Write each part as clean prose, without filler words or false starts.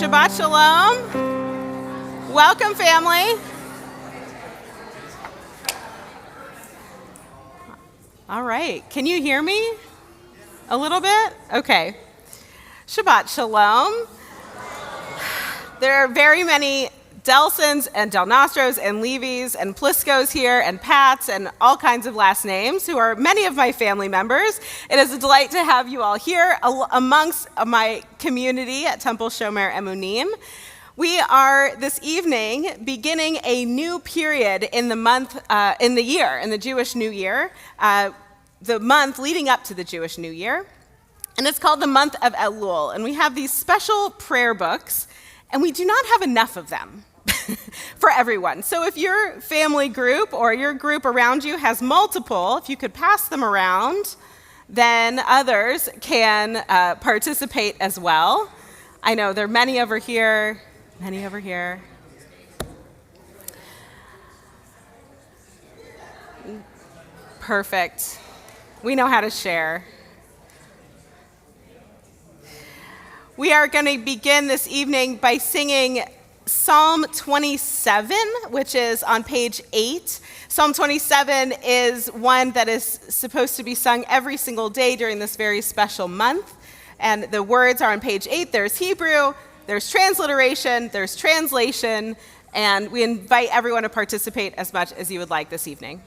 Shabbat Shalom. Welcome, family. All right. Can you hear me a little bit? Okay. Shabbat Shalom. There are very many Delsons and Del Nostros and Levis and Pliscos here and Pats and all kinds of last names who are many of my family members. It is a delight to have you all here amongst my community at Temple Shomer Emunim. We are this evening beginning a new period in the month, in the Jewish New Year, the month leading up to the Jewish New Year. And it's called the month of Elul. And we have these special prayer books, and we do not have enough of them for everyone. So if your family group or your group around you has multiple, if you could pass them around, then others can participate as well. I know there are many over here, many over here. Perfect. We know how to share. We are going to begin this evening by singing Psalm 27, which is on page 8. Psalm 27 is one that is supposed to be sung every single day during this very special month. And the words are on page 8. There's Hebrew, there's transliteration, there's translation, and we invite everyone to participate as much as you would like this evening.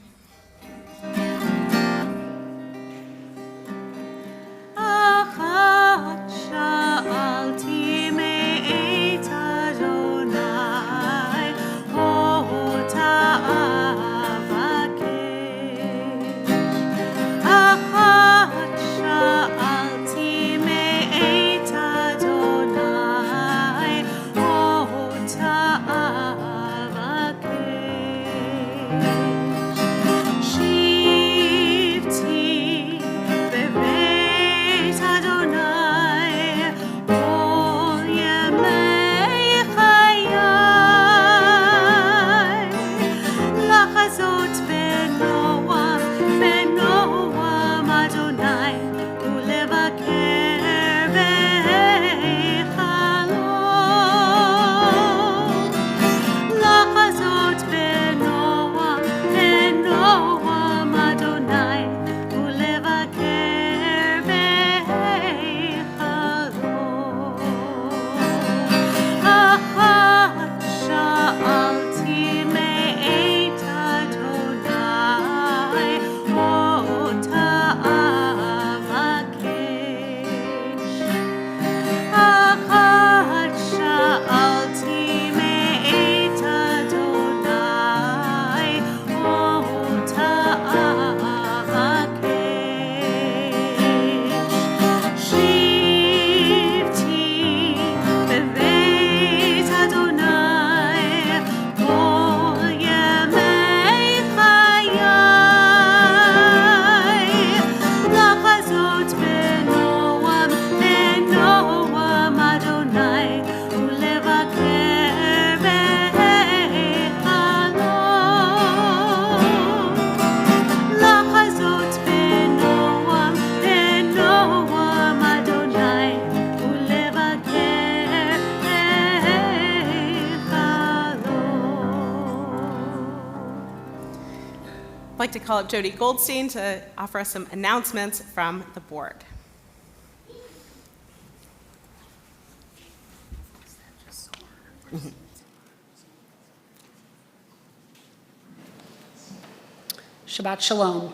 I'd like to call up Jody Goldstein to offer us some announcements from the board. Shabbat Shalom.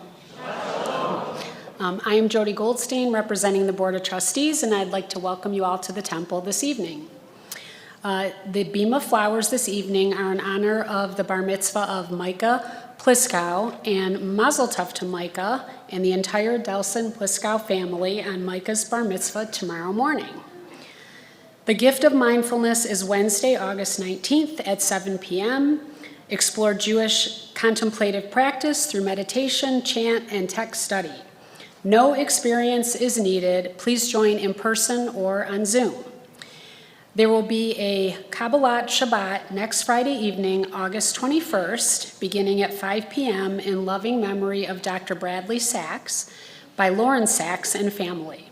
I am Jody Goldstein, representing the Board of Trustees, and I'd like to welcome you all to the temple this evening. The beam of flowers this evening are in honor of the bar mitzvah of Micah Pliskow, and Mazel Tov to Micah and the entire Delson Pliskow family on Micah's bar mitzvah tomorrow morning. The gift of mindfulness is Wednesday, August 19th at 7 p.m. Explore Jewish contemplative practice through meditation, chant, and text study. No experience is needed. Please join in person or on Zoom. There will be a Kabbalat Shabbat next Friday evening, August 21st, beginning at 5 p.m. in loving memory of Dr. Bradley Sachs by Lauren Sachs and family.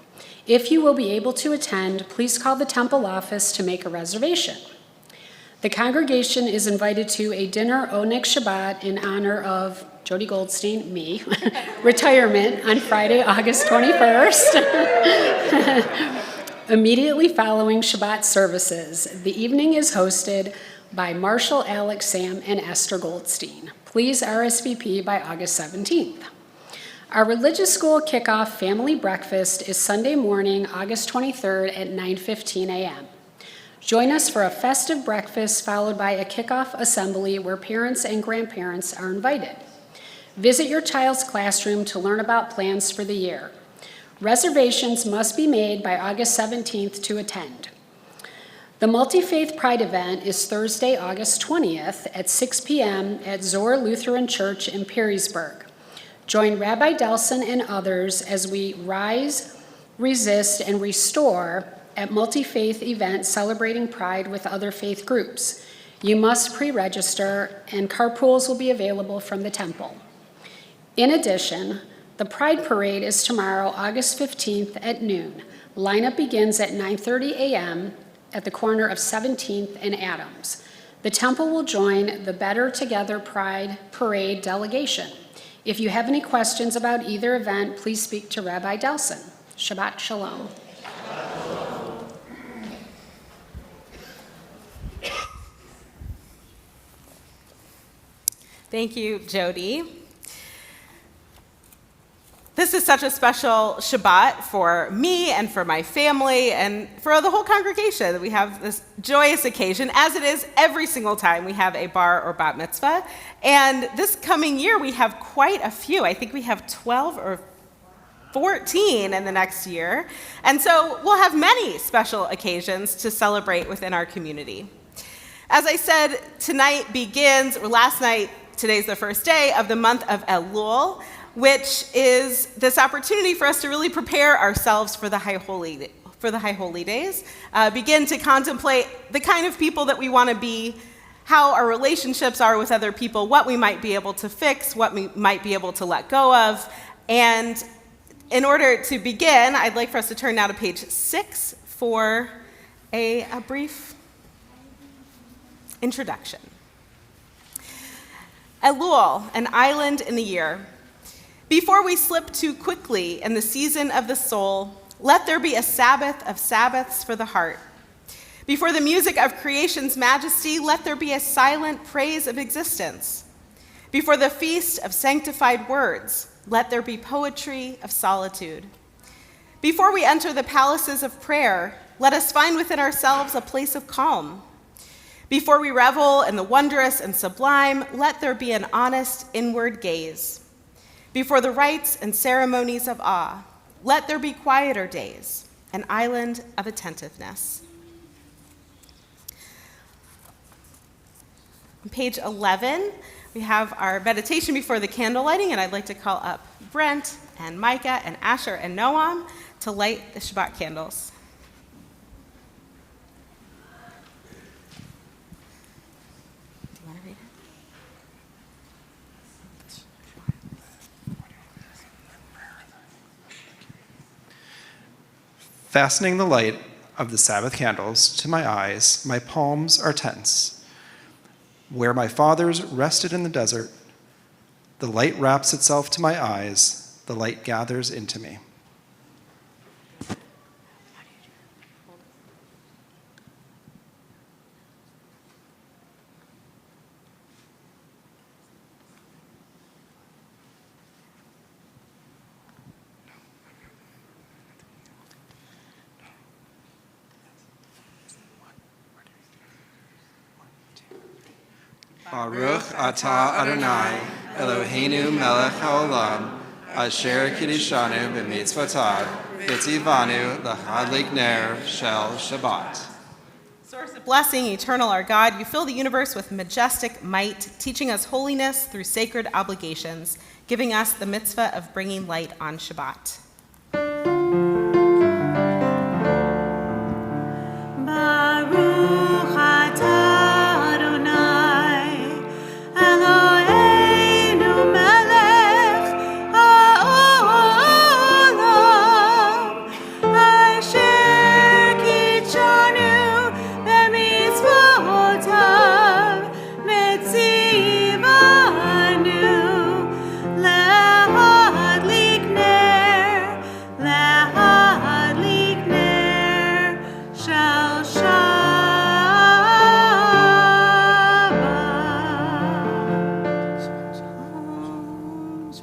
If you will be able to attend, please call the temple office to make a reservation. The congregation is invited to a dinner Oneg Shabbat in honor of Jody Goldstein, me, retirement on Friday, August 21st. Immediately following Shabbat services, the evening is hosted by Marshall, Alex, Sam, and Esther Goldstein. Please RSVP by August 17th. Our religious school kickoff family breakfast is Sunday morning, August 23rd at 9:15 a.m. Join us for a festive breakfast followed by a kickoff assembly where parents and grandparents are invited. Visit your child's classroom to learn about plans for the year. Reservations must be made by August 17th to attend. The Multi-Faith Pride event is Thursday, August 20th at 6 p.m. at Zoar Lutheran Church in Perrysburg. Join Rabbi Delson and others as we rise, resist, and restore at multi-faith event celebrating Pride with other faith groups. You must pre-register, and carpools will be available from the temple. In addition, the Pride Parade is tomorrow, August 15th at noon. Lineup begins at 9:30 a.m. at the corner of 17th and Adams. The temple will join the Better Together Pride Parade delegation. If you have any questions about either event, please speak to Rabbi Delson. Shabbat Shalom. Thank you, Jody. This is such a special Shabbat for me and for my family and for the whole congregation that we have this joyous occasion, as it is every single time we have a bar or bat mitzvah. And this coming year, we have quite a few. I think we have 12 or 14 in the next year. And so we'll have many special occasions to celebrate within our community. As I said, today's the first day of the month of Elul, which is this opportunity for us to really prepare ourselves for the High Holy Days, begin to contemplate the kind of people that we want to be, how our relationships are with other people, what we might be able to fix, what we might be able to let go of. And in order to begin, I'd like for us to turn now to page 6 for a brief introduction. Elul, an island in the year. Before we slip too quickly in the season of the soul, let there be a Sabbath of Sabbaths for the heart. Before the music of creation's majesty, let there be a silent praise of existence. Before the feast of sanctified words, let there be poetry of solitude. Before we enter the palaces of prayer, let us find within ourselves a place of calm. Before we revel in the wondrous and sublime, let there be an honest inward gaze. Before the rites and ceremonies of awe, let there be quieter days, an island of attentiveness. On page 11, we have our meditation before the candle lighting, and I'd like to call up Brent and Micah and Asher and Noam to light the Shabbat candles. Fastening the light of the Sabbath candles to my eyes, my palms are tense. Where my fathers rested in the desert, the light wraps itself to my eyes, the light gathers into me. Baruch atah Adonai, Eloheinu melech haolam, asher kiddushanu b'mitzvotav, v'tzivanu l'hadlik ner shel Shabbat. Source of blessing, eternal our God, you fill the universe with majestic might, teaching us holiness through sacred obligations, giving us the mitzvah of bringing light on Shabbat. Baruch atah Adonai, Eloheinu melech haolam,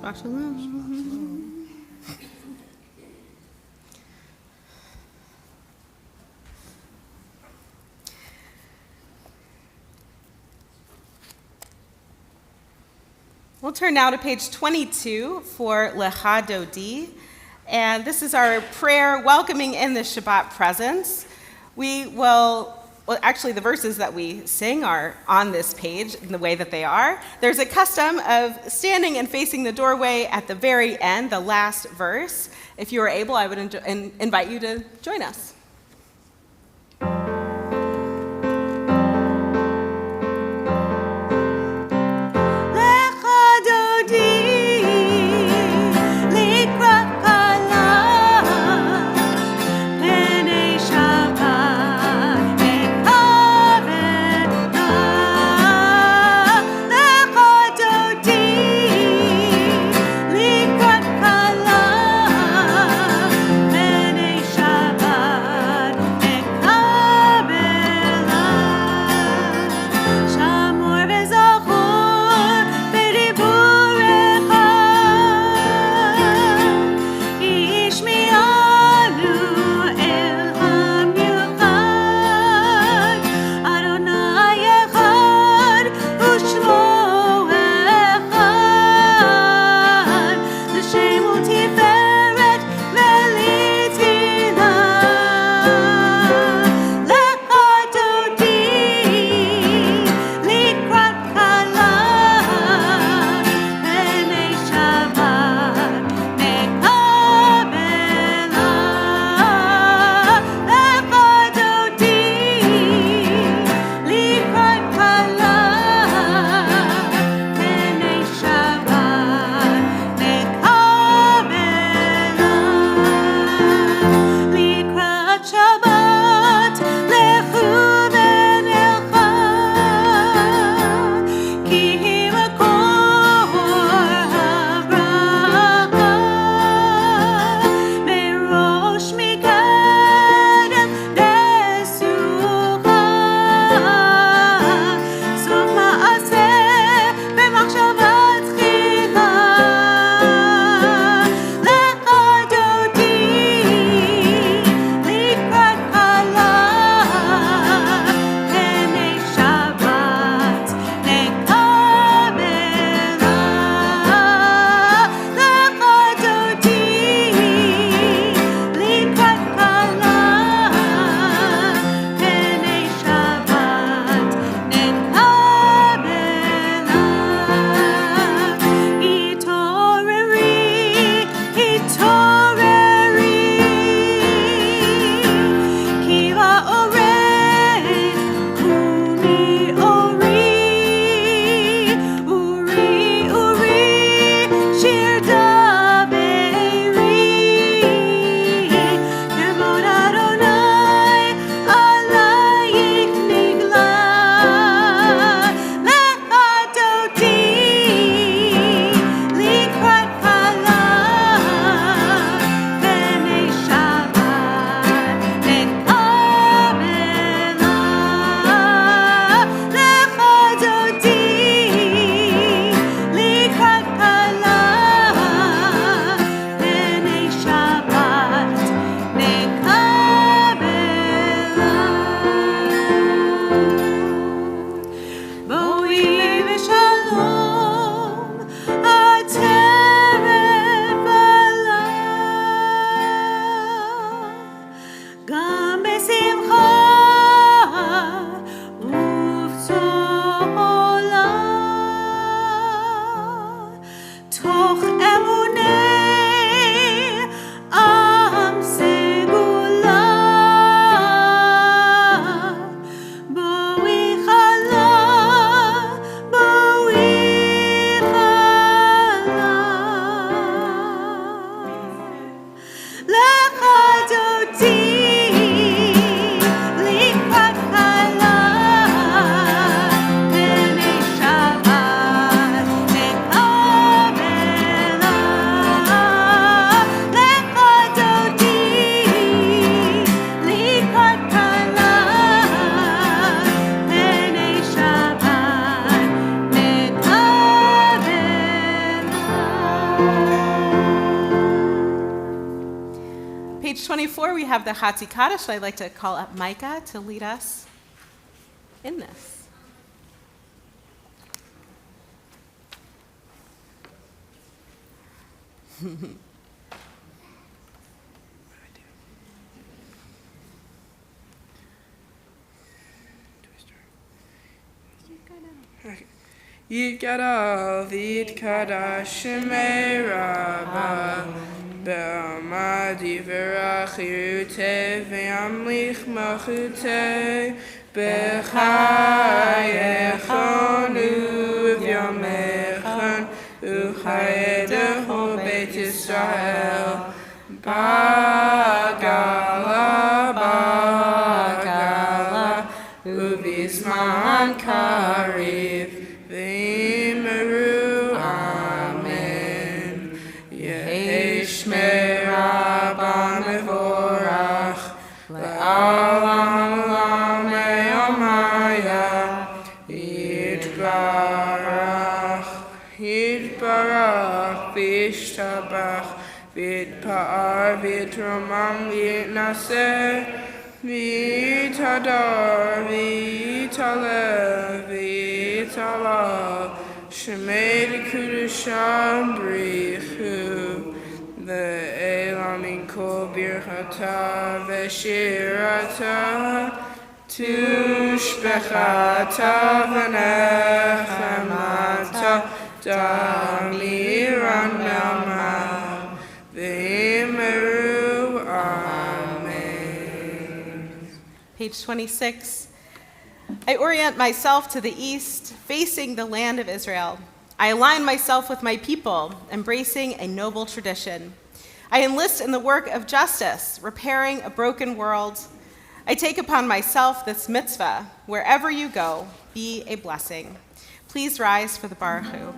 Shabbat shalom. We'll turn now to page 22 for Lecha Dodi, and this is our prayer welcoming in the Shabbat presence. Actually, the verses that we sing are on this page in the way that they are. There's a custom of standing and facing the doorway at the very end, the last verse. If you are able, I would invite you to join us. Shabbat. Page 24, we have the Chatzikah, so I'd like to call up Micah to lead us in this. יתגדל ויתקדש שמי רבה בעמד יברך חירותי וימליך מלכותי בחייכם ובימיכם וחיי דכל בית ישראל בגלה בגלה ובזמן קריב ואמרו אמן. יהי שמי רבה מבורך לעולם עולם יומיה יתברך יתברך וישתבח ויתפאר ויתרומם ויתנשא ויתהדר ויתעלה ויתעלה שמי לקודשם בריחו לעילם עם כל ברכתה ושירתה תושבחתה ונחמתה תמירן מעמה ואמרו amen. Page 26. I orient myself to the east, facing the land of Israel. I align myself with my people, embracing a noble tradition. I enlist in the work of justice, repairing a broken world. I take upon myself this mitzvah. Wherever you go, be a blessing. Please rise for the Baruch Hu.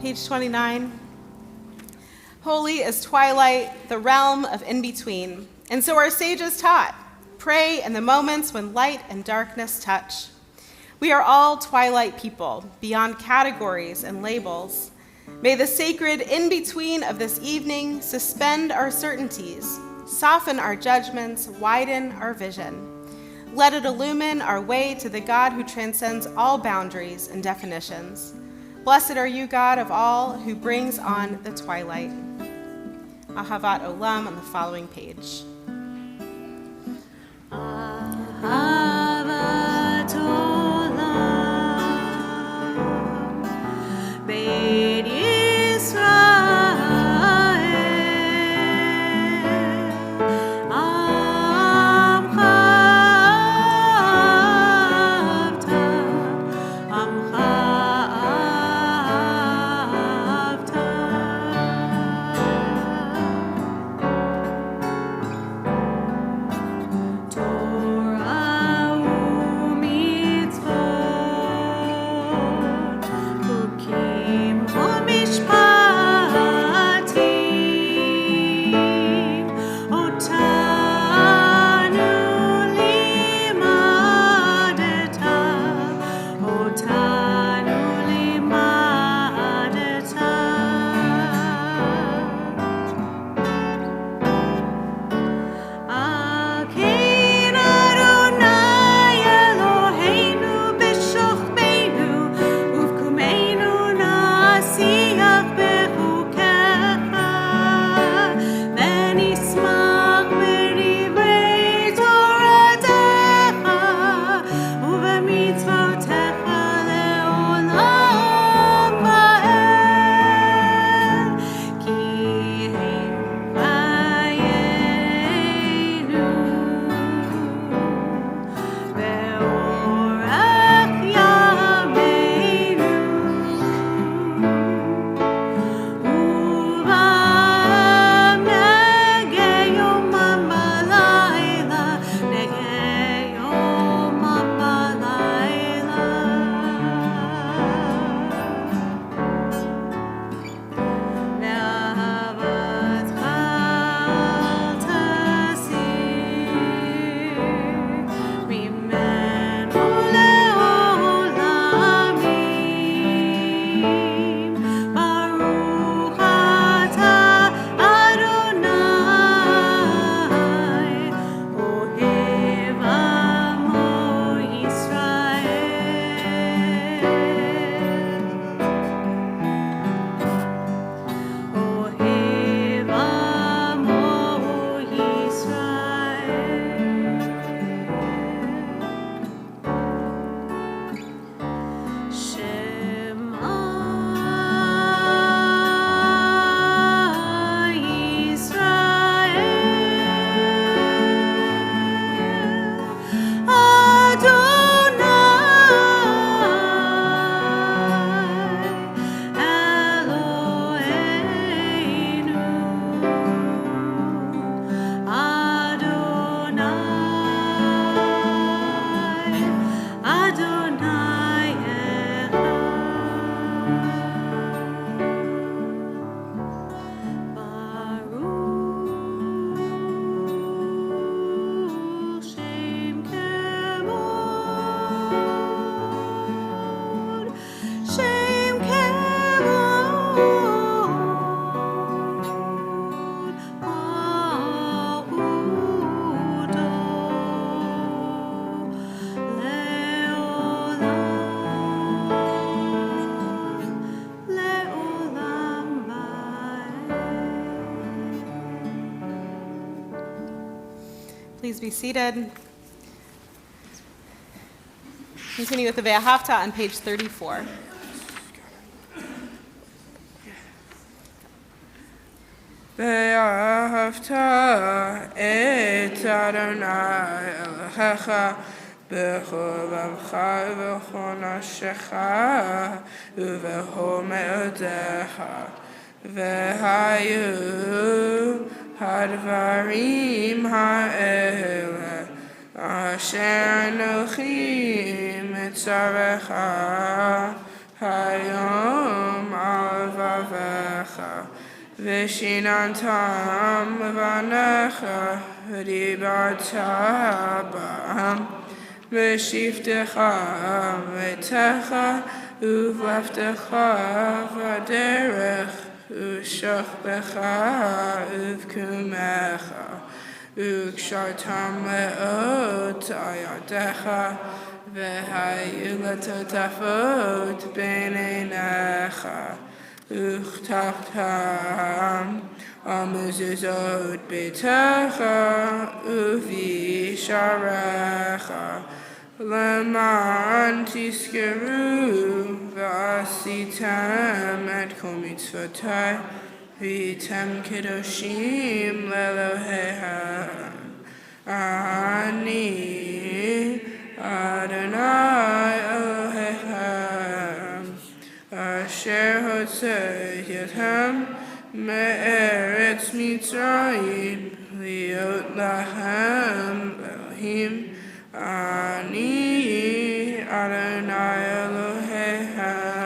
Page 29. Holy is twilight, the realm of in-between. And so our sages taught, pray in the moments when light and darkness touch. We are all twilight people, beyond categories and labels. May the sacred in-between of this evening suspend our certainties, soften our judgments, widen our vision. Let it illumine our way to the God who transcends all boundaries and definitions. Blessed are you, God of all, who brings on the twilight. Ahavat Olam on the following page. Ahavat Olam, Beit Yisrael. Please be seated. Continue with the Ve'ahavta on page 34. ואהבת את אדוני אלוהיך בכל לבך ובכל נפשך ובכל מאודיך. והיו הדברים האלה אשר אנוכי מצווך היום על לבביך. ושיננתם לבניך ודיברת בם בשבתך וביתך ובלבבך בדרך ושוכבך ובקומך וקשרתם מאוד על ידיך והיו לטוטפות בין עיניך וכתבתם על מזוזות ביתך ובשעריך למען תזכרו ועשיתם את כל מצוותי והייתם קדושים לאלוהיכם. אני אדוני אלוהיכם אשר הוצאתיכם מארץ מצרים להיות לכם אלוהים. אני אדוני אלוהיכם.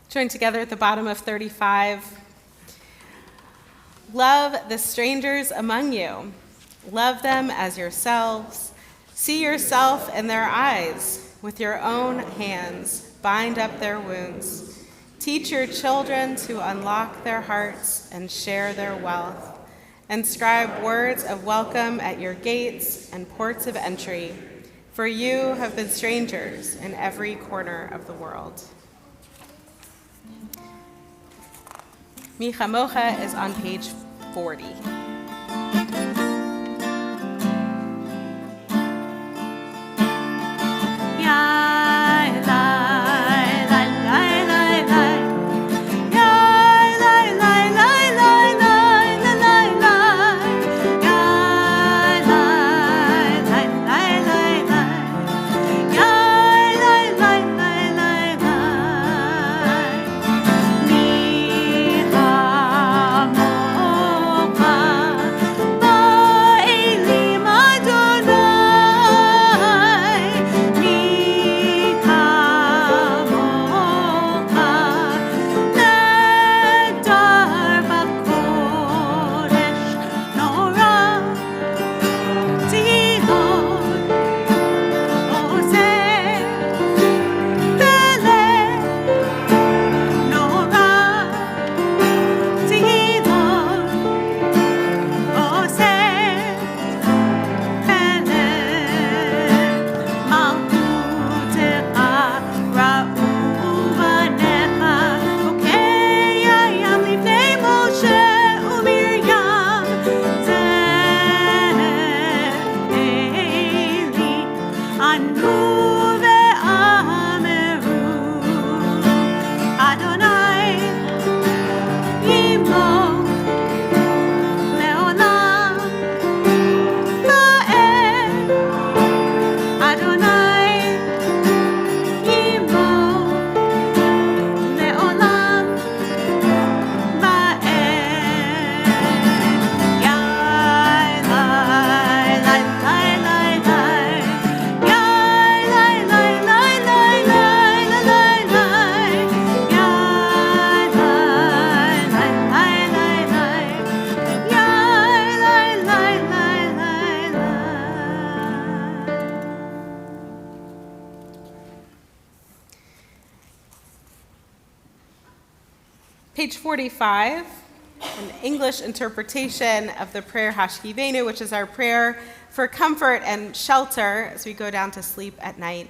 Join together at the bottom of 35. Love the strangers among you. Love them as yourselves. See yourself in their eyes. With your own hands, bind up their wounds. Teach your children to unlock their hearts and share their wealth. Inscribe words of welcome at your gates and ports of entry, for you have been strangers in every corner of the world. Mi Chamocha is on page 40. Page 45, an English interpretation of the prayer Hashkivenu, which is our prayer for comfort and shelter as we go down to sleep at night.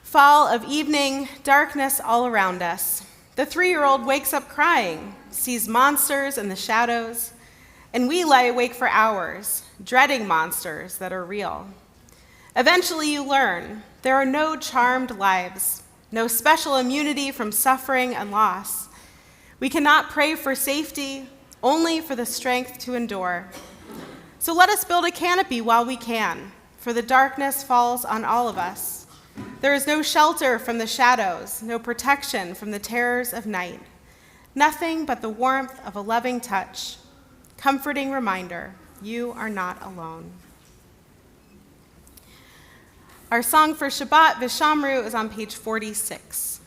Fall of evening, darkness all around us. The 3-year-old wakes up crying, sees monsters in the shadows, and we lie awake for hours, dreading monsters that are real. Eventually you learn there are no charmed lives, no special immunity from suffering and loss. We cannot pray for safety, only for the strength to endure. So let us build a canopy while we can, for the darkness falls on all of us. There is no shelter from the shadows, no protection from the terrors of night. Nothing but the warmth of a loving touch, comforting reminder, you are not alone. Our song for Shabbat, Vishamru, is on page 46.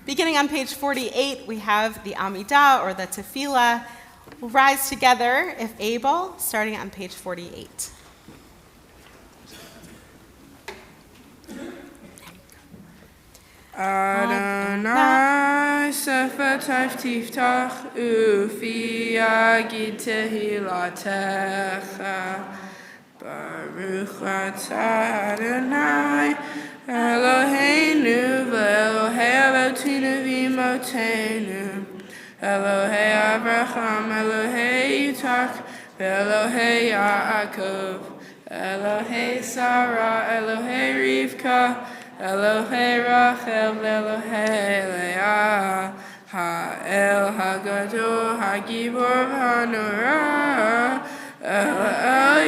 Beginning on page 48, we have the Amidah, or the Tefillah. We'll rise together, if able, starting on page 48. Adonai sefatayv tiftach ufi yagid tehilatecha Baruch atah Adonai Eloheinu ve'Elohei avotinu v'imotenu Elohei Avraham, Elohei Yitzhak, ve'Elohei Yaakov Elohei Sarah, Elohei Rivka Elohei Rachel ve'Elohei Leah Ha'el Hagadol Hagibor Hanorah El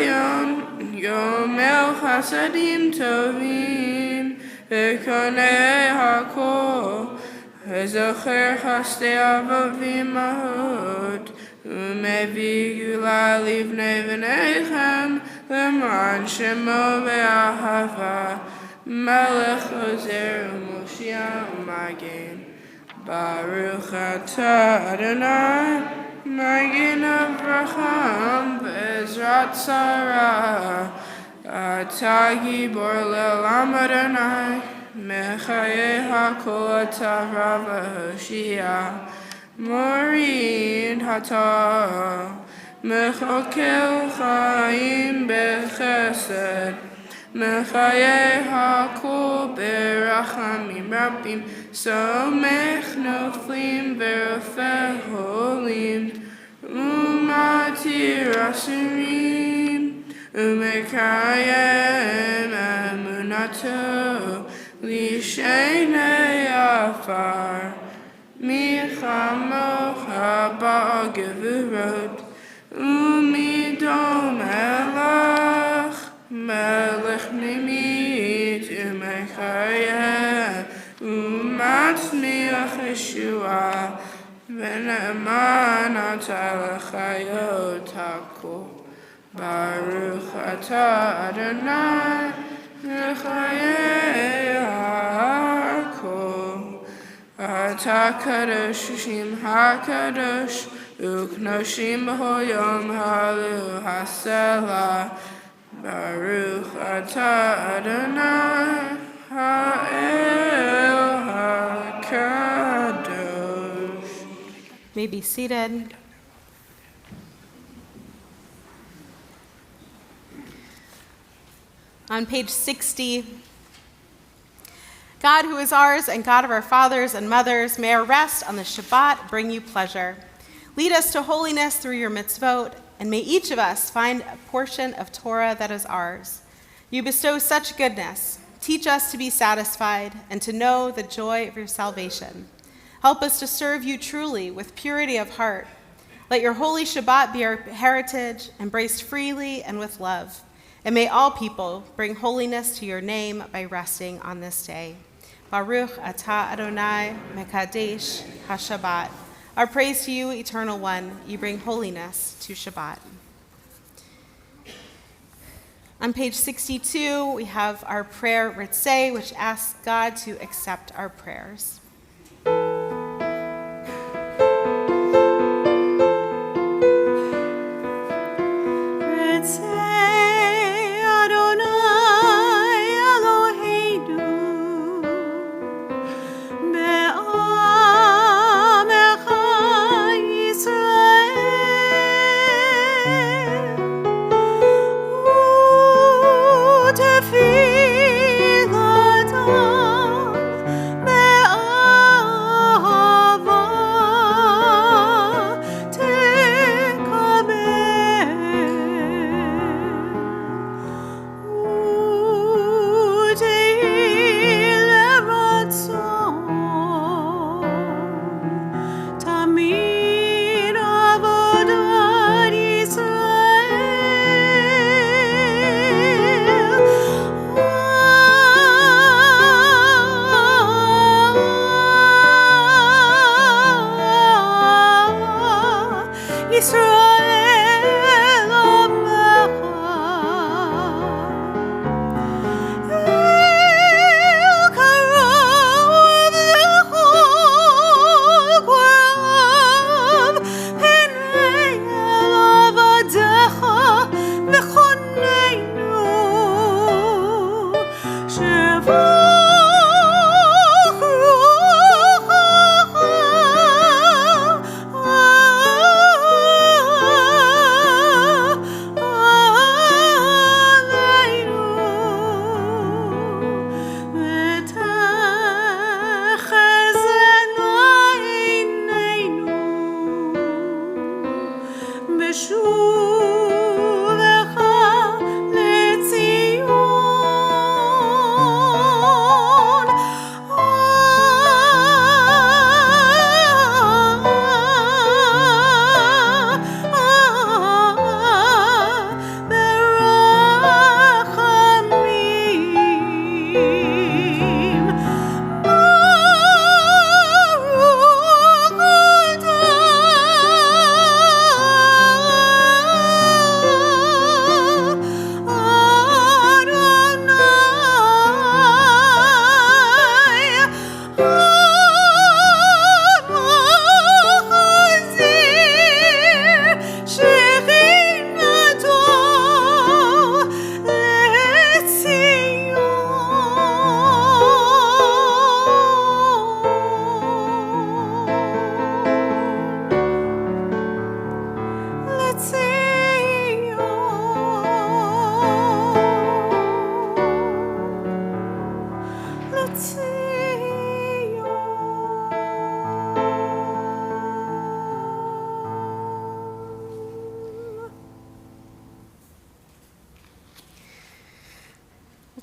Elyon Yom El Chasadim Tovim V'konei Hakol V'zocher Chastei Avot v'imahot U'mevii Gula livnei v'neichem L'man Shemo ve'ahava Melech Ozer u'Moshiach u'Magen Baruch atah Adonai Magen Avraham Be'ezrat Sarah Atah Gibor Le'olam Adonai Mechayeh HaKol Atah Rav HaHoshia Morid Hatah Mechokel Chaim Bechesed Mechayeh HaKol Berachamim Rabim Somech Noflim Verofeh Holim Umatir Asurim ומקיים אמונתו לשני עפר. מי כמוך בעל גבורות ומדומה לך, מלך פנימית ומקיים ומצמיח ישועה, ונאמן אתה לחיות הכל. ברוך אתה אדוני לחיי הכל. אתה קדוש שם הקדוש, וקדושים בכל יום הללו הסלע. ברוך אתה אדוני האל הקדוש. May be seated. On page 60, God who is ours and God of our fathers and mothers, may our rest on the Shabbat bring you pleasure. Lead us to holiness through your mitzvot, and may each of us find a portion of Torah that is ours. You bestow such goodness. Teach us to be satisfied and to know the joy of your salvation. Help us to serve you truly with purity of heart. Let your holy Shabbat be our heritage, embraced freely and with love. And may all people bring holiness to your name by resting on this day. Baruch atah Adonai mekadesh haShabbat. Our praise to you, Eternal One. You bring holiness to Shabbat. On page 62, we have our prayer Ritzeh, which asks God to accept our prayers.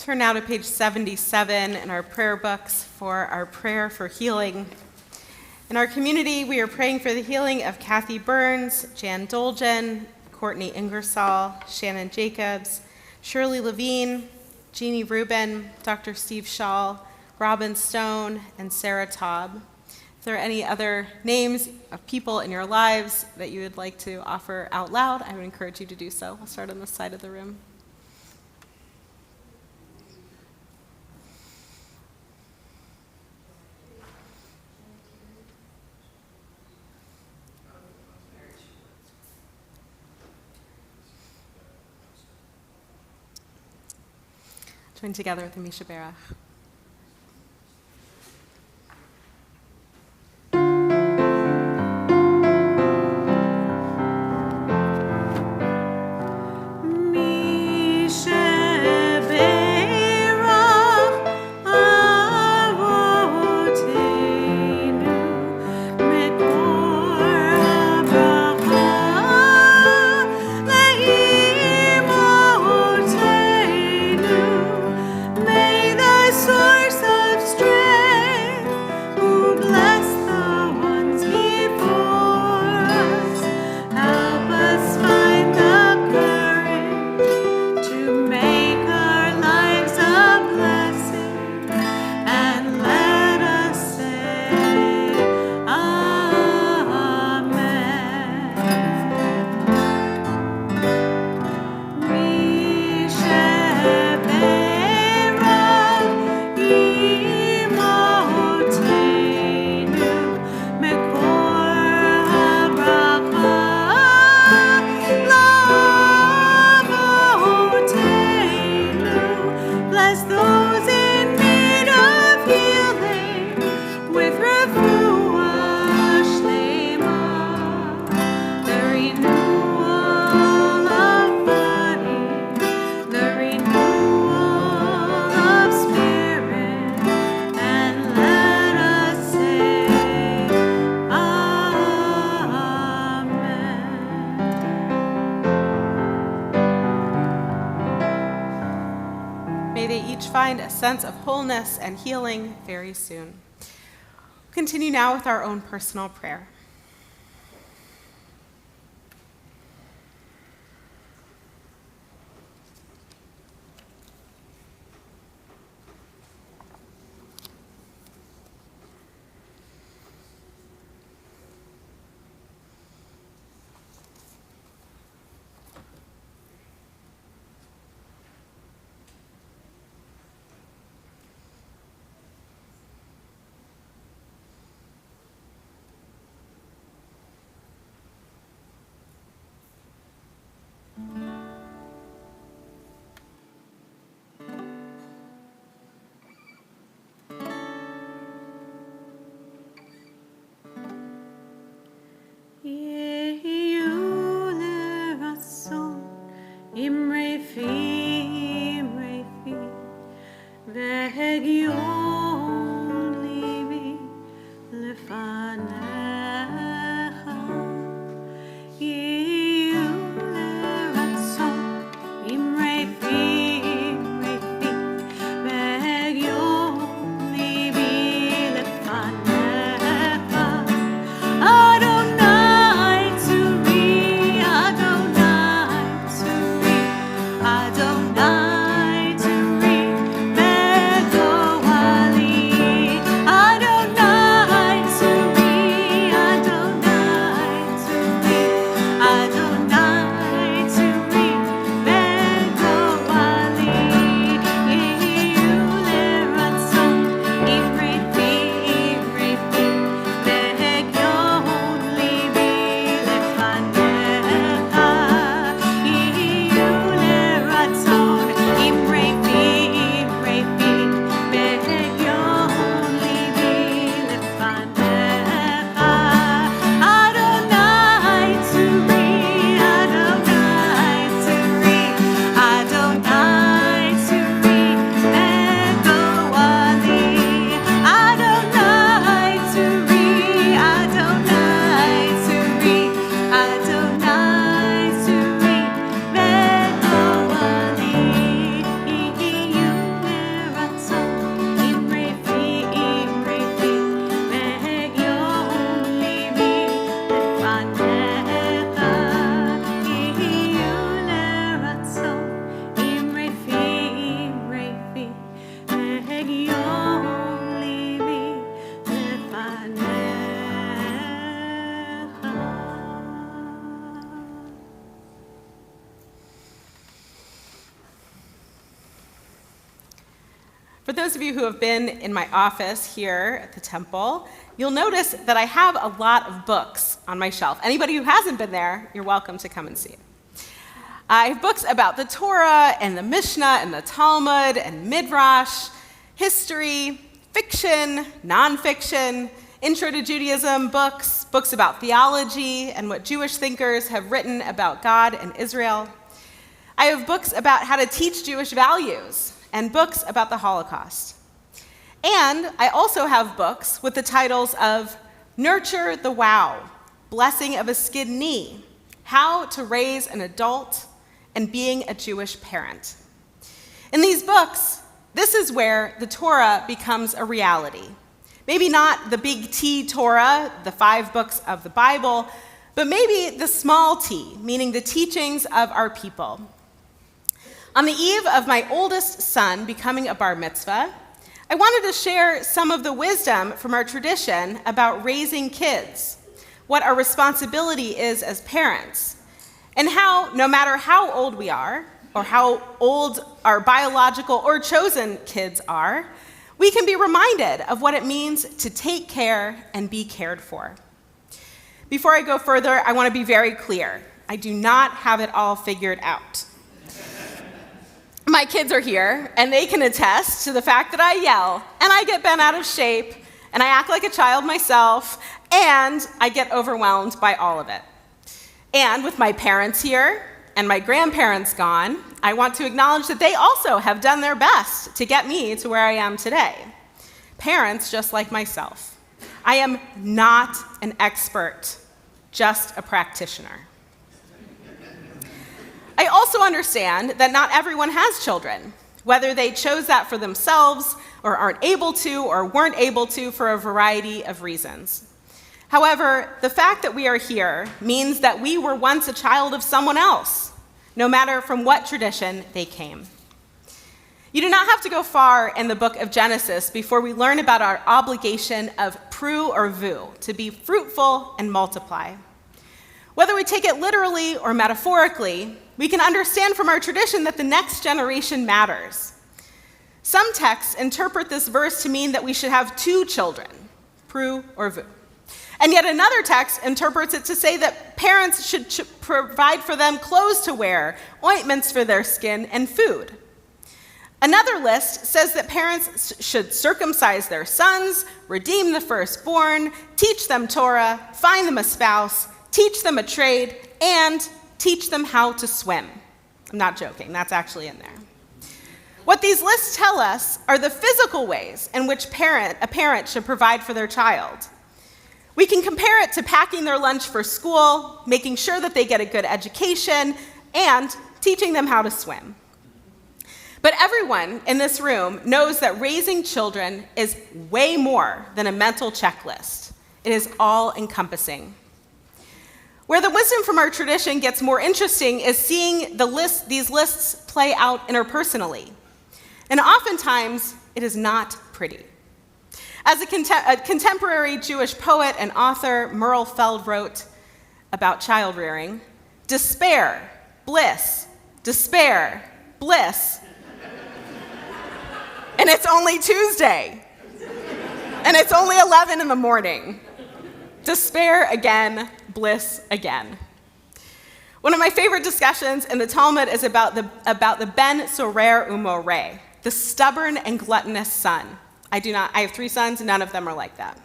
Turn now to page 77 in our prayer books for our prayer for healing. In our community, we are praying for the healing of Kathy Burns, Jan Dolgen, Courtney Ingersoll, Shannon Jacobs, Shirley Levine, Jeannie Rubin, Dr. Steve Shaw, Robin Stone, and Sarah Taub. If there are any other names of people in your lives that you would like to offer out loud, I would encourage you to do so. I'll start on this side of the room. Join together with the Misha Berach. Find a sense of wholeness and healing very soon. We'll continue now with our own personal prayer. For those of you who have been in my office here at the temple, you'll notice that I have a lot of books on my shelf. Anybody who hasn't been there, you're welcome to come and see it. I have books about the Torah and the Mishnah and the Talmud and Midrash, history, fiction, nonfiction, intro to Judaism books, books about theology and what Jewish thinkers have written about God and Israel. I have books about how to teach Jewish values and books about the Holocaust. And I also have books with the titles of Nurture the Wow, Blessing of a Skid Knee, How to Raise an Adult, and Being a Jewish Parent. In these books, this is where the Torah becomes a reality. Maybe not the big T Torah, the 5 books of the Bible, but maybe the small t, meaning the teachings of our people. On the eve of my oldest son becoming a bar mitzvah, I wanted to share some of the wisdom from our tradition about raising kids, what our responsibility is as parents, and how, no matter how old we are, or how old our biological or chosen kids are, we can be reminded of what it means to take care and be cared for. Before I go further, I want to be very clear. I do not have it all figured out. My kids are here, and they can attest to the fact that I yell, and I get bent out of shape, and I act like a child myself, and I get overwhelmed by all of it. And with my parents here and my grandparents gone, I want to acknowledge that they also have done their best to get me to where I am today. Parents just like myself. I am not an expert, just a practitioner. I also understand that not everyone has children, whether they chose that for themselves or aren't able to or weren't able to for a variety of reasons. However, the fact that we are here means that we were once a child of someone else, no matter from what tradition they came. You do not have to go far in the book of Genesis before we learn about our obligation of pru or vu, to be fruitful and multiply. Whether we take it literally or metaphorically, we can understand from our tradition that the next generation matters. Some texts interpret this verse to mean that we should have 2 children, pru or vu. And yet another text interprets it to say that parents should provide for them clothes to wear, ointments for their skin, and food. Another list says that parents should circumcise their sons, redeem the firstborn, teach them Torah, find them a spouse, teach them a trade, and teach them how to swim. I'm not joking, that's actually in there. What these lists tell us are the physical ways in which a parent should provide for their child. We can compare it to packing their lunch for school, making sure that they get a good education, and teaching them how to swim. But everyone in this room knows that raising children is way more than a mental checklist. It is all-encompassing. Where the wisdom from our tradition gets more interesting is seeing these lists play out interpersonally. And oftentimes, it is not pretty. As a contemporary Jewish poet and author, Merle Feld wrote about child rearing, despair, bliss, and it's only Tuesday, and it's only 11 in the morning. Despair again, bliss again. One of my favorite discussions in the Talmud is about the ben sorer umoreh, the stubborn and gluttonous son. I have 3 sons, and none of them are like that.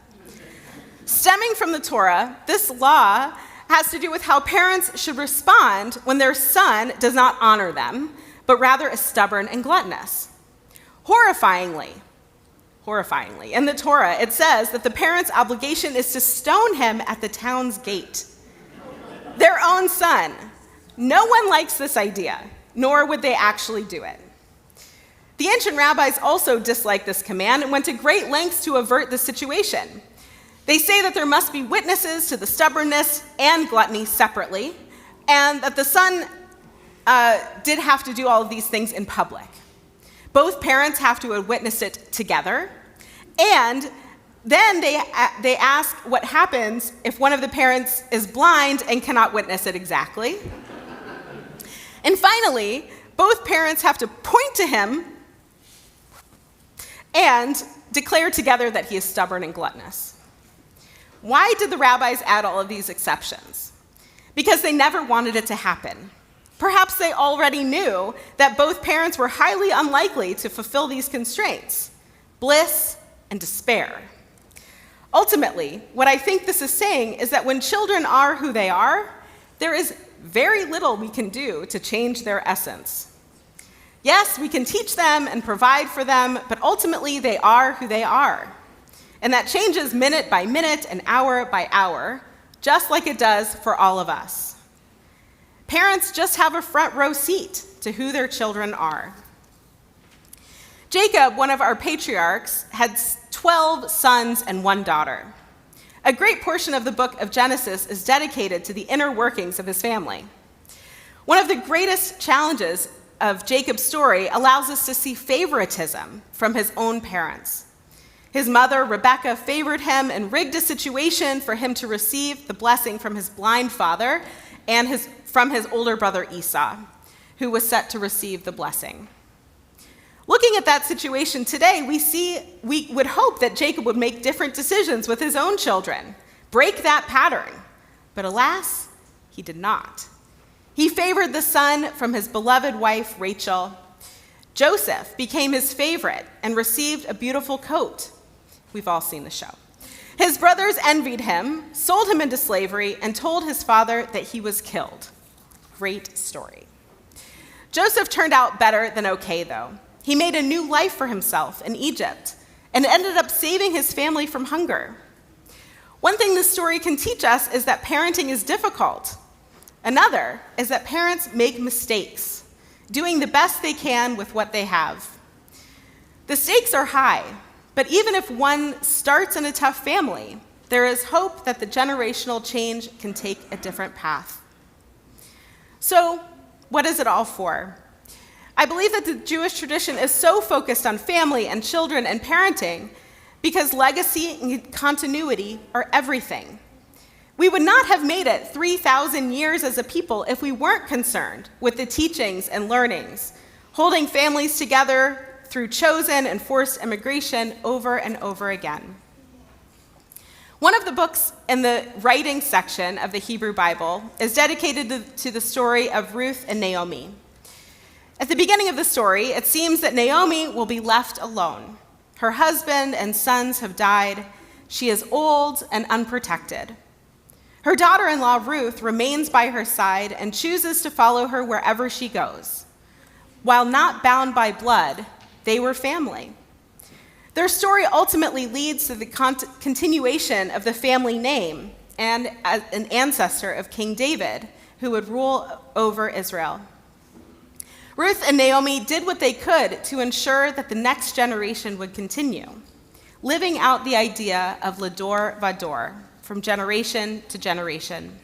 Stemming from the Torah, this law has to do with how parents should respond when their son does not honor them, but rather is stubborn and gluttonous. Horrifyingly, in the Torah, it says that the parent's obligation is to stone him at the town's gate. Their own son. No one likes this idea, nor would they actually do it. The ancient rabbis also disliked this command and went to great lengths to avert the situation. They say that there must be witnesses to the stubbornness and gluttony separately, and that the son did have to do all of these things in public. Both parents have to have witnessed it together, and then they ask what happens if one of the parents is blind and cannot witness it exactly. And finally, both parents have to point to him and declare together that he is stubborn and gluttonous. Why did the rabbis add all of these exceptions? Because they never wanted it to happen. Perhaps they already knew that both parents were highly unlikely to fulfill these constraints: bliss and despair. Ultimately, what I think this is saying is that when children are who they are, there is very little we can do to change their essence. Yes, we can teach them and provide for them, but ultimately they are who they are. And that changes minute by minute and hour by hour, just like it does for all of us. Parents just have a front row seat to who their children are. Jacob, one of our patriarchs, had 12 sons and 1 daughter. A great portion of the book of Genesis is dedicated to the inner workings of his family. One of the greatest challenges of Jacob's story allows us to see favoritism from his own parents. His mother, Rebekah, favored him and rigged a situation for him to receive the blessing from his blind father and from his older brother Esau, who was set to receive the blessing. Looking at that situation today, we would hope that Jacob would make different decisions with his own children, break that pattern. But alas, he did not. He favored the son from his beloved wife, Rachel. Joseph became his favorite and received a beautiful coat. We've all seen the show. His brothers envied him, sold him into slavery, and told his father that he was killed. Great story. Joseph turned out better than okay, though. He made a new life for himself in Egypt and ended up saving his family from hunger. One thing this story can teach us is that parenting is difficult. Another is that parents make mistakes, doing the best they can with what they have. The stakes are high, but even if one starts in a tough family, there is hope that the generational change can take a different path. So, what is it all for? I believe that the Jewish tradition is so focused on family and children and parenting because legacy and continuity are everything. We would not have made it 3,000 years as a people if we weren't concerned with the teachings and learnings, holding families together through chosen and forced immigration over and over again. One of the books in the writing section of the Hebrew Bible is dedicated to the story of Ruth and Naomi. At the beginning of the story, it seems that Naomi will be left alone. Her husband and sons have died. She is old and unprotected. Her daughter-in-law, Ruth, remains by her side and chooses to follow her wherever she goes. While not bound by blood, they were family. Their story ultimately leads to the continuation of the family name and an ancestor of King David, who would rule over Israel. Ruth and Naomi did what they could to ensure that the next generation would continue, living out the idea of Lador Vador, from generation to generation.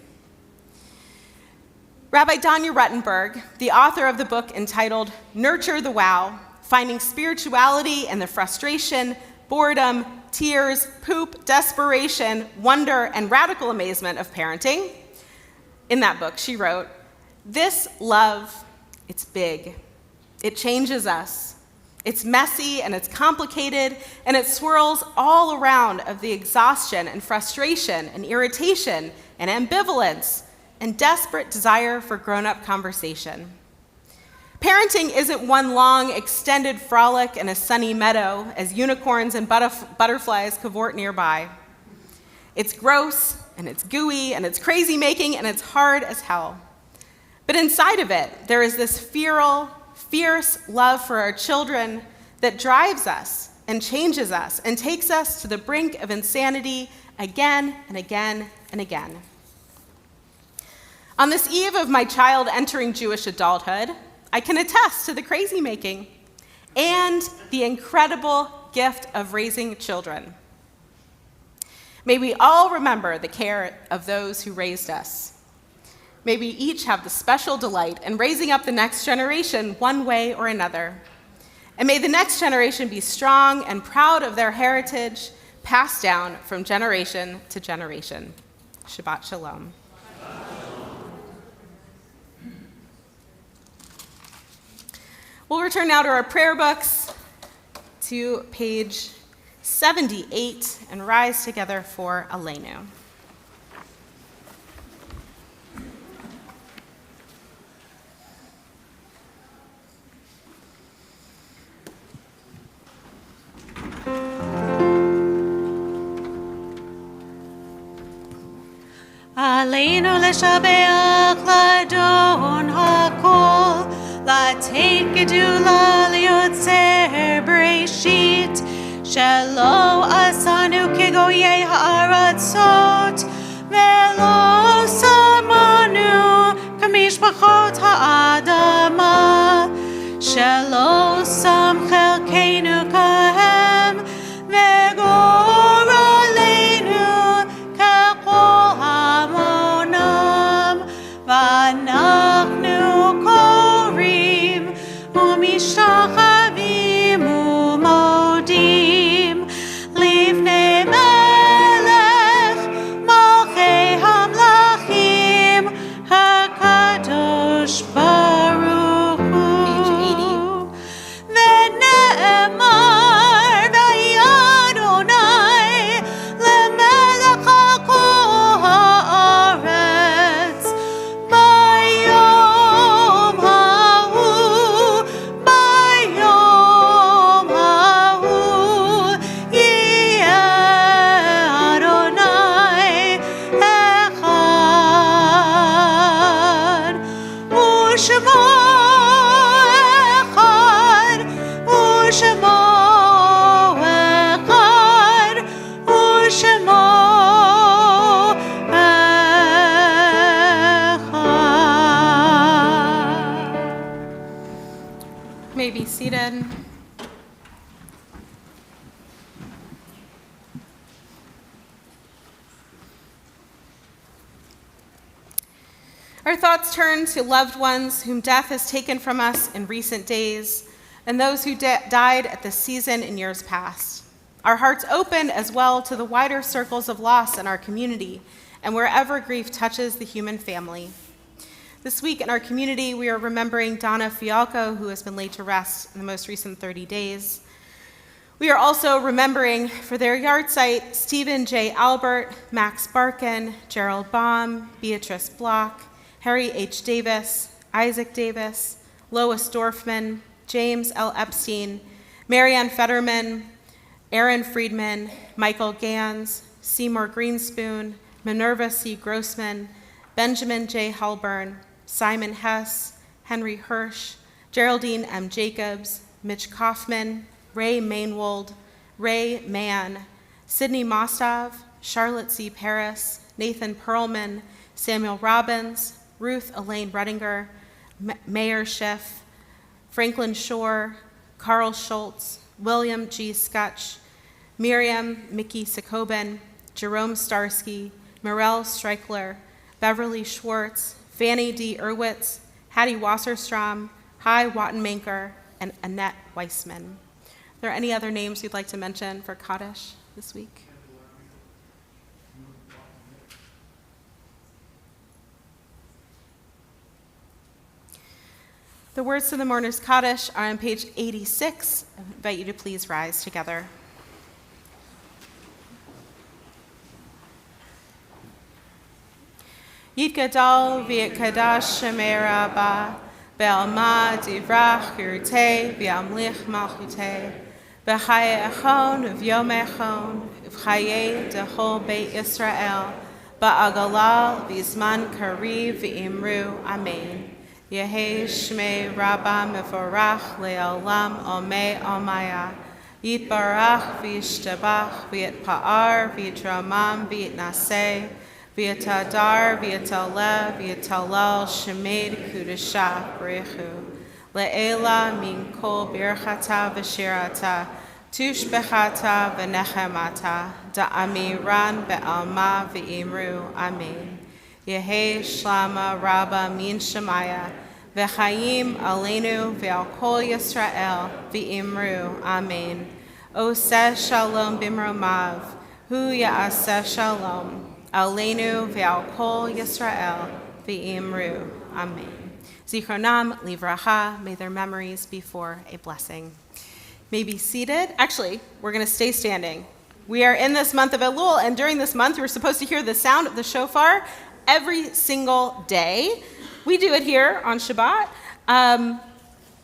Rabbi Danya Ruttenberg, the author of the book entitled Nurture the Wow, Finding Spirituality in the Frustration, Boredom, Tears, Poop, Desperation, Wonder, and Radical Amazement of Parenting, in that book she wrote, "This love, it's big. It changes us. It's messy and it's complicated and it swirls all around of the exhaustion and frustration and irritation and ambivalence and desperate desire for grown-up conversation. Parenting isn't one long extended frolic in a sunny meadow as unicorns and butterflies cavort nearby. It's gross and it's gooey and it's crazy making and it's hard as hell. But inside of it, there is this fierce love for our children that drives us and changes us and takes us to the brink of insanity again and again and again. On this eve of my child entering Jewish adulthood, I can attest to the crazy making and the incredible gift of raising children. May we all remember the care of those who raised us. May we each have the special delight in raising up the next generation one way or another. And may the next generation be strong and proud of their heritage, passed down from generation to generation. Shabbat Shalom. We'll return now to our prayer books to page 78 and rise together for Aleinu. עלינו לשבח לאדון הכל, לתת גדולה ליוצר בראשית, שלא עשנו כגויי הארצות, ולא שמנו כמשפחות האדמה, שלא שם חלקנו כהם, וגורלנו ככל המונם, ואנחנו קוראים ומשתחווים ומודים לפני מלך מלכי המלכים הקדוש ברוך הוא. ונאמר ויהי אדוני למלך על כל הארץ ביום ההוא, ביום ההוא יהיה אדוני אחד, ושמו אחד, ושמו אחד, ושמו אחד. May be seated. Our thoughts turn to loved ones whom death has taken from us in recent days, and those who died at this season in years past. Our hearts open as well to the wider circles of loss in our community and wherever grief touches the human family. This week in our community, we are remembering Donna Fialco, who has been laid to rest in the most recent 30 days. We are also remembering for their yard site Stephen J. Albert, Max Barkin, Gerald Baum, Beatrice Block, Harry H. Davis, Isaac Davis, Lois Dorfman, James L. Epstein, Marianne Fetterman, Aaron Friedman, Michael Gans, Seymour Greenspoon, Minerva C. Grossman, Benjamin J. Halburn, Simon Hess, Henry Hirsch, Geraldine M. Jacobs, Mitch Kaufman, Ray Mainwold, Ray Mann, Sidney Mostov, Charlotte C. Paris, Nathan Perlman, Samuel Robbins, Ruth Elaine Redinger, Mayor Schiff, Franklin Shore, Carl Schultz, William G. Scutch, Miriam Mickey Sakobin, Jerome Starsky, Morel Streichler, Beverly Schwartz, Fanny D. Irwitz, Hattie Wasserstrom, Hai Wattenmaker, and Annette Weissman. Are there any other names you'd like to mention for Kaddish this week? The words to the mourner's Kaddish are on page 86. I invite you to please rise together. Yitgadal v'yitkadash shemei Rabbah, be'alma divrach yirteh v'yamlich malchuteh, b'chaye echon v'yom echon, v'chaye dechol beit Yisrael, ba'agalal v'zman kariv v'imru, amen. Yehei shmei Rabbah mevorach le'olam omei omaya, yitbarach v'yishtabach v'yitpa'ar v'yitramam v'yitnaseh, V'yatadar, v'yataleh, v'yatalel, shemed kudasha, b'rechu. Le'ela min kol birchata v'shirata, tushbechata v'nechemata, da'amiran be'alma v'imru, amen. Yehei shlama rabba min shemaya, v'chayim aleinu v'al kol Yisrael, v'imru, amen. Oseh shalom bimromav, hu ya'aseh shalom. Aleinu ve'al kol Yisrael v'imru. Amen. Zichronam livracha, may their memories be for a blessing. may be seated. Actually, we're going to stay standing. We are in this month of Elul, and during this month, we're supposed to hear the sound of the shofar every single day. We do it here on Shabbat.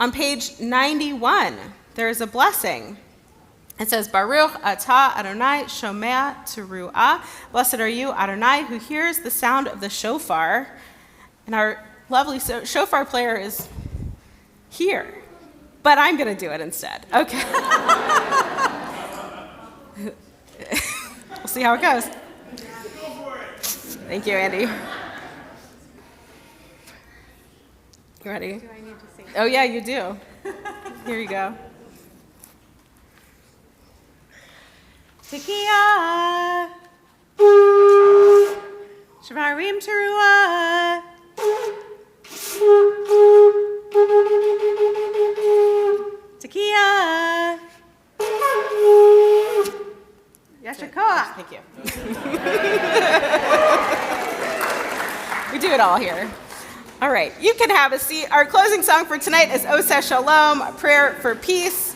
On page 91, there is a blessing. It says, Baruch atah Adonai shomea teruah. Blessed are you, Adonai, who hears the sound of the shofar. And our lovely shofar player is here. But I'm going to do it instead. Okay. We'll see how it goes. Thank you, Andy. You ready? Do I need to sing? Oh, yeah, you do. Here you go. Tekiah, Shvarim Teruah, Tekiah, Yasher Koach. Thank you. We do it all here. All right, you can have a seat. Our closing song for tonight is Oseh Shalom, a prayer for peace.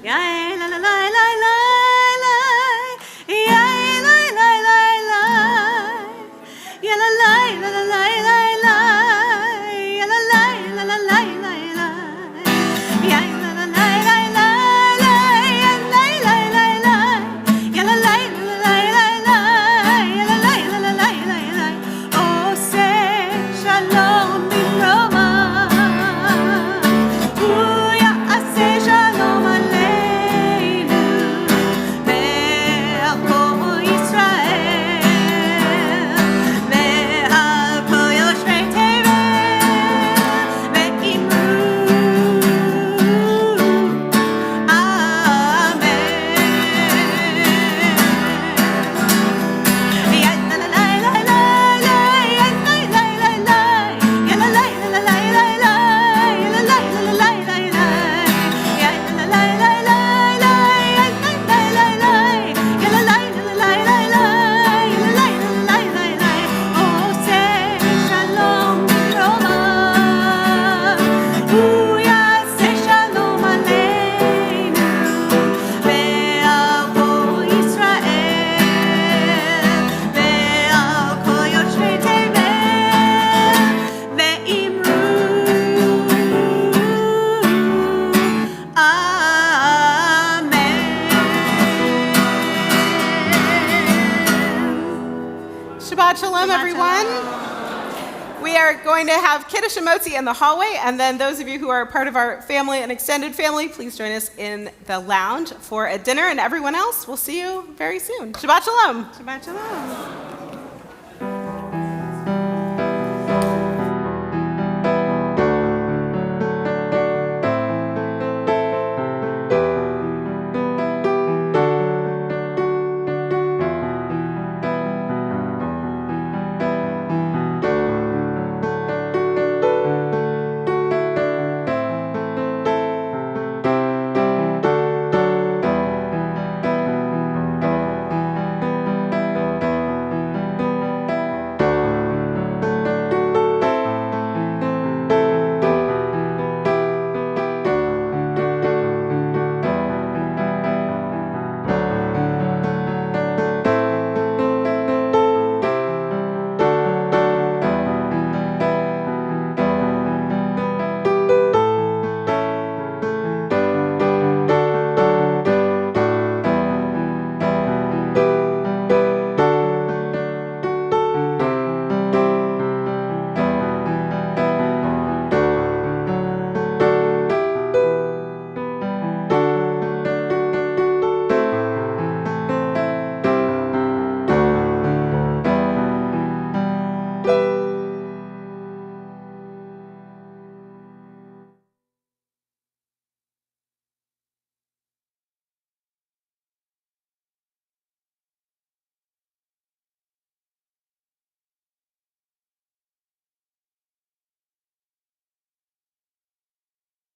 Yai la la la la la la, yai la la la la, ya la la la la la la, ya la la la la la la, yai la la la la la, ya la la la la, ya la la la la la, ya la la la la la. Oseh Shalom b'Roma, hu ya'aseh shalom aleinu, ve'al kol Yisrael, ve'al kol yoshvei tevel, ve'imru, Shabbat Shalom, everyone. We are going to have Kiddush and Motzi in the hallway, and then those of you who are part of our family and extended family, please join us in the lounge for a dinner, and everyone else, we'll see you very soon. Shabbat Shalom. Shabbat Shalom.